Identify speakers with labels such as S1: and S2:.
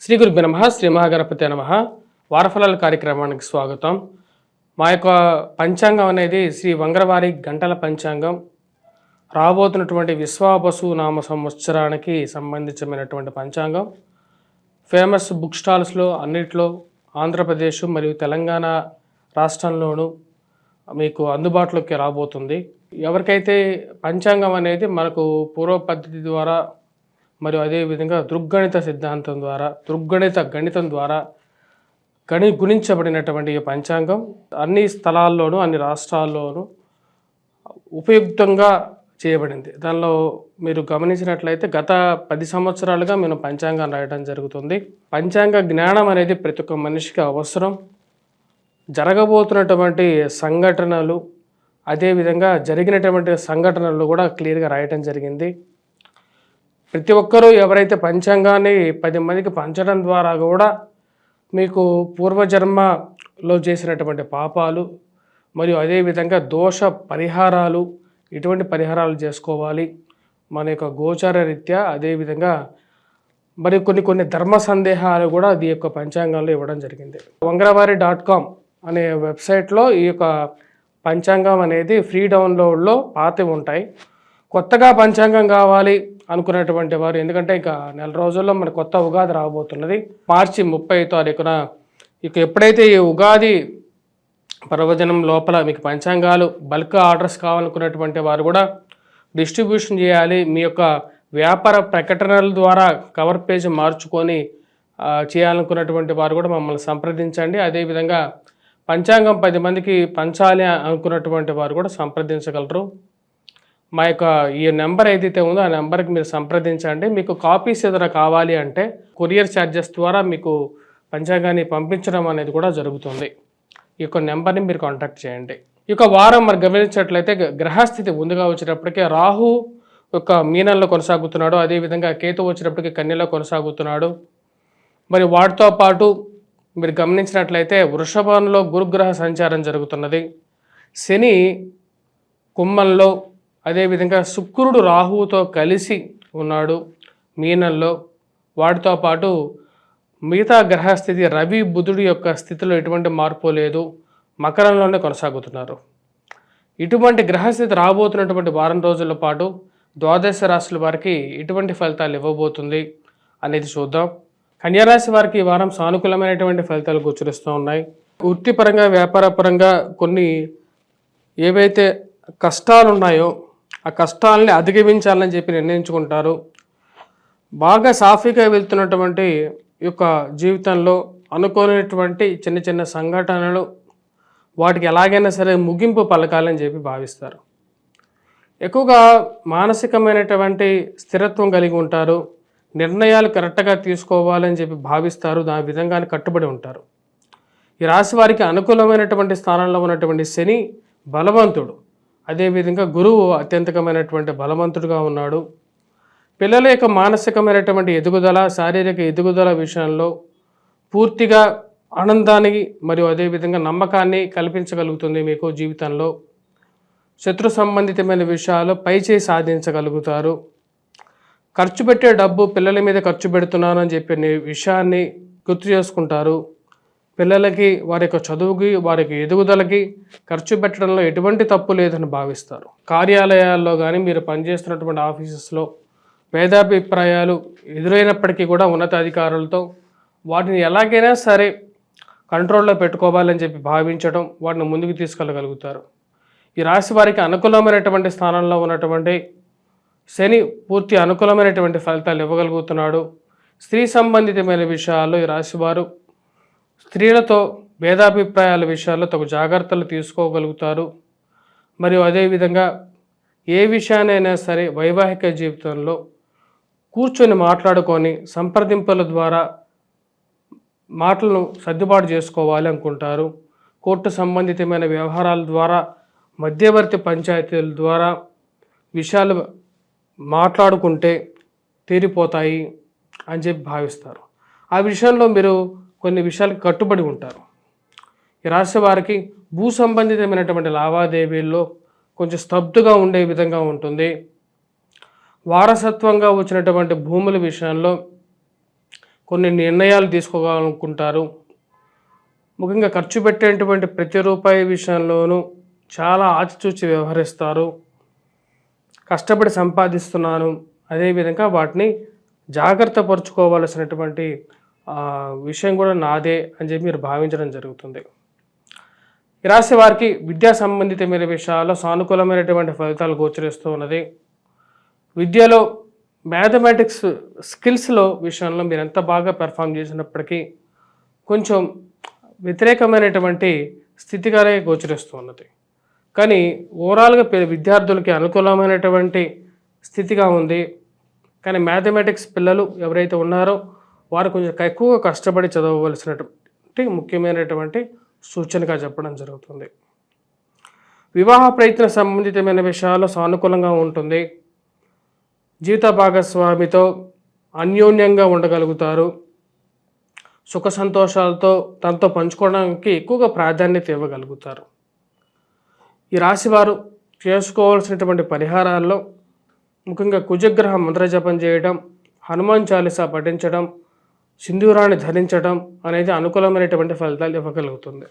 S1: శ్రీ గురుభ్యో నమః. శ్రీ మహాగణపతి నమః. వారఫలాల కార్యక్రమానికి స్వాగతం. మా యొక్క పంచాంగం అనేది శ్రీ వంగరవారి గంటల పంచాంగం. రాబోతున్నటువంటి విశ్వావసు నామ సంవత్సరానికి సంబంధించినటువంటి పంచాంగం. ఫేమస్ బుక్ స్టాల్స్లో అన్నిట్లో ఆంధ్రప్రదేశ్ మరియు తెలంగాణ రాష్ట్రంలోనూ మీకు అందుబాటులోకి రాబోతుంది. ఎవరికైతే పంచాంగం అనేది మనకు పూర్వ పద్ధతి ద్వారా మరియు అదేవిధంగా దృగ్గణిత సిద్ధాంతం ద్వారా గణితం ద్వారా గుణించబడినటువంటి ఈ పంచాంగం అన్ని స్థలాల్లోనూ అన్ని రాష్ట్రాల్లోనూ ఉపయుక్తంగా చేయబడింది. దానిలో మీరు గమనించినట్లయితే గత 10 సంవత్సరాలుగా మేము పంచాంగం రాయడం జరుగుతుంది. పంచాంగ జ్ఞానం అనేది ప్రతి ఒక్క మనిషికి అవసరం. జరగబోతున్నటువంటి సంఘటనలు అదేవిధంగా జరిగినటువంటి సంఘటనలు కూడా క్లియర్గా రాయటం జరిగింది. ప్రతి ఒక్కరూ ఎవరైతే పంచాంగాన్ని 10 మందికి పంచడం ద్వారా కూడా మీకు పూర్వజన్మలో చేసినటువంటి పాపాలు మరియు అదేవిధంగా దోష పరిహారాలు ఇటువంటి పరిహారాలు చేసుకోవాలి మన యొక్క గోచార రీత్యా. అదేవిధంగా మరి కొన్ని ధర్మ సందేహాలు కూడా ఈ యొక్క పంచాంగంలో ఇవ్వడం జరిగింది. వంగరవారి.com అనే వెబ్సైట్లో ఈ యొక్క పంచాంగం అనేది ఫ్రీ డౌన్లోడ్లో పాతవి ఉంటాయి. కొత్తగా పంచాంగం కావాలి అనుకున్నటువంటి వారు, ఎందుకంటే ఇక నెల రోజుల్లో మన కొత్త ఉగాది రాబోతున్నది. మార్చి 30 తారీఖున ఇక ఎప్పుడైతే ఈ ఉగాది పర్వదినం లోపల మీకు పంచాంగాలు బల్క్ ఆర్డర్స్ కావాలనుకున్నటువంటి వారు కూడా డిస్ట్రిబ్యూషన్ చేయాలి. మీ యొక్క వ్యాపార ప్రకటనల ద్వారా కవర్ పేజ్ మార్చుకొని చేయాలనుకున్నటువంటి వారు కూడా మమ్మల్ని సంప్రదించండి. అదేవిధంగా పంచాంగం 10 మందికి పంచాలి అనుకున్నటువంటి వారు కూడా సంప్రదించగలరు. మా యొక్క ఈ నెంబర్ ఏదైతే ఉందో ఆ నెంబర్కి మీరు సంప్రదించండి. మీకు కాపీస్ ఏదైనా కావాలి అంటే కొరియర్ ఛార్జెస్ ద్వారా మీకు పంచాంగాన్ని పంపించడం అనేది కూడా జరుగుతుంది. ఈ యొక్క నెంబర్ని మీరు కాంటాక్ట్ చేయండి. ఈ యొక్క వారం మరి గమనించినట్లయితే గ్రహస్థితి ముందుగా వచ్చేటప్పటికే రాహు యొక్క మీనంలో కొనసాగుతున్నాడు. అదేవిధంగా కేతు వచ్చేటప్పటికి కన్యలో కొనసాగుతున్నాడు. మరి వాటితో పాటు మీరు గమనించినట్లయితే వృషభంలో గురుగ్రహ సంచారం జరుగుతున్నది. శని కుంభంలో, అదేవిధంగా శుక్రుడు రాహువుతో కలిసి ఉన్నాడు మీనంలో. వాటితో పాటు మిగతా గ్రహస్థితి రవి బుధుడి యొక్క స్థితిలో ఎటువంటి మార్పు లేదు, మకరంలోనే కొనసాగుతున్నారు. ఇటువంటి గ్రహస్థితి రాబోతున్నటువంటి వారం రోజుల పాటు ద్వాదశ రాశుల వారికి ఎటువంటి ఫలితాలు ఇవ్వబోతుంది అనేది చూద్దాం. కన్యారాశి వారికి ఈ వారం సానుకూలమైనటువంటి ఫలితాలు గోచరిస్తూ ఉన్నాయి. వృత్తిపరంగా వ్యాపారపరంగా కొన్ని ఏవైతే కష్టాలు ఉన్నాయో ఆ కష్టాలని అధిగమించాలని చెప్పి నిర్ణయించుకుంటారు. బాగా సాఫీగా వెళ్తున్నటువంటి యొక్క జీవితంలో అనుకోనటువంటి చిన్న సంఘటనలు వాటికి ఎలాగైనా సరే ముగింపు పలకాలని చెప్పి భావిస్తారు. ఎక్కువగా మానసికమైనటువంటి స్థిరత్వం కలిగి ఉంటారు. నిర్ణయాలు కరెక్ట్గా తీసుకోవాలని చెప్పి భావిస్తారు. దాని విధంగానే కట్టుబడి ఉంటారు. ఈ రాశి వారికి అనుకూలమైనటువంటి స్థానంలో ఉన్నటువంటి శని బలవంతుడు, అదేవిధంగా గురువు అత్యంతకమైనటువంటి బలవంతుడుగా ఉన్నాడు. పిల్లల యొక్క మానసికమైనటువంటి ఎదుగుదల, శారీరక ఎదుగుదల విషయంలో పూర్తిగా ఆనందానికి మరియు అదేవిధంగా నమ్మకాన్ని కల్పించగలుగుతుంది. మీకు జీవితంలో శత్రు సంబంధితమైన విషయాలు పైచేయి సాధించగలుగుతారు. ఖర్చు పెట్టే డబ్బు పిల్లల మీద ఖర్చు పెడుతున్నాను అని చెప్పి విషయాన్ని గుర్తు చేసుకుంటారు. పిల్లలకి వారి యొక్క చదువుకి వారి యొక్క ఎదుగుదలకి ఖర్చు పెట్టడంలో ఎటువంటి తప్పు లేదని భావిస్తారు. కార్యాలయాల్లో కానీ మీరు పనిచేస్తున్నటువంటి ఆఫీసెస్లో భేదాభిప్రాయాలు ఎదురైనప్పటికీ కూడా ఉన్నతాధికారులతో వాటిని ఎలాగైనా సరే కంట్రోల్లో పెట్టుకోవాలని చెప్పి భావించడం, వాటిని ముందుకు తీసుకెళ్ళగలుగుతారు. ఈ రాశి వారికి అనుకూలమైనటువంటి స్థానంలో ఉన్నటువంటి శని పూర్తి అనుకూలమైనటువంటి ఫలితాలు ఇవ్వగలుగుతున్నాడు. స్త్రీ సంబంధితమైన విషయాల్లో ఈ రాశివారు స్త్రీలతో భేదాభిప్రాయాల విషయాల్లో తగు జాగ్రత్తలు తీసుకోగలుగుతారు. మరియు అదేవిధంగా ఏ విషయానైనా సరే వైవాహిక జీవితంలో కూర్చొని మాట్లాడుకొని సంప్రదింపుల ద్వారా మాటలను సర్దుబాటు చేసుకోవాలి అనుకుంటారు. కోర్టు సంబంధితమైన వ్యవహారాల ద్వారా, మధ్యవర్తి పంచాయతీల ద్వారా విషయాలు మాట్లాడుకుంటే తీరిపోతాయి అని చెప్పి భావిస్తారు. ఆ విషయంలో మీరు కొన్ని విషయాలకు కట్టుబడి ఉంటారు. ఈ రాశి వారికి భూ సంబంధితమైనటువంటి లావాదేవీల్లో కొంచెం స్తబ్దుగా ఉండే విధంగా ఉంటుంది. వారసత్వంగా వచ్చినటువంటి భూముల విషయంలో కొన్ని నిర్ణయాలు తీసుకోవాలనుకుంటారు. ముఖ్యంగా ఖర్చు పెట్టేటువంటి ప్రతి రూపాయి విషయంలోనూ చాలా ఆచితూచి వ్యవహరిస్తారు. కష్టపడి సంపాదిస్తున్నాను, అదేవిధంగా వాటిని జాగ్రత్త పరుచుకోవాల్సినటువంటి విషయం కూడా నాదే అని చెప్పి మీరు భావించడం జరుగుతుంది. ఈ రాశి వారికి విద్యా సంబంధితమైన విషయాల్లో సానుకూలమైనటువంటి ఫలితాలు గోచరిస్తూ ఉన్నది. విద్యలో మ్యాథమెటిక్స్ స్కిల్స్లో విషయంలో మీరు ఎంత బాగా పెర్ఫామ్ చేసినప్పటికీ కొంచెం వ్యతిరేకమైనటువంటి స్థితిగానే గోచరిస్తూ ఉన్నది. కానీ ఓవరాల్గా విద్యార్థులకి అనుకూలమైనటువంటి స్థితిగా ఉంది. కానీ మ్యాథమెటిక్స్ పిల్లలు ఎవరైతే ఉన్నారో వారు కొంచెం ఎక్కువగా కష్టపడి చదవవలసినటువంటి ముఖ్యమైనటువంటి సూచనగా చెప్పడం జరుగుతుంది. వివాహ ప్రయత్న సంబంధితమైన విషయాల్లో సానుకూలంగా ఉంటుంది. జీవిత భాగస్వామితో అన్యోన్యంగా ఉండగలుగుతారు. సుఖ సంతోషాలతో తనతో పంచుకోవడానికి ఎక్కువగా ప్రాధాన్యత ఇవ్వగలుగుతారు. ఈ రాశివారు చేసుకోవాల్సినటువంటి పరిహారాల్లో ముఖ్యంగా కుజగ్రహ మంత్రజపం చేయడం, హనుమాన్ చాలీసా పఠించడం, సింధూరాన్ని ధరించడం అనేది అనుకూలమైనటువంటి ఫలితాలు ఇవ్వగలుగుతుంది.